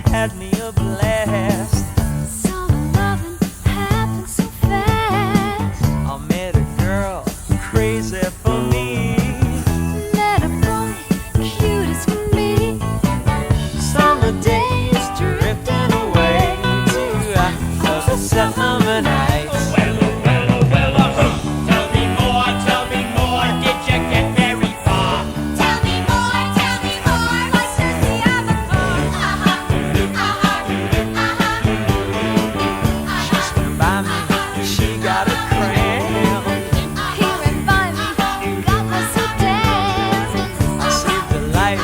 had me a blast. Summer loving happened so fast. I met a girl crazy for me. Met a boy cute as can be. Summer days drifting away to the summer nights. Tell me more, did you get very far? Tell me more, what does he have for? She stood by me, she got a cramp. He ran by me, got me so damn. I saved her life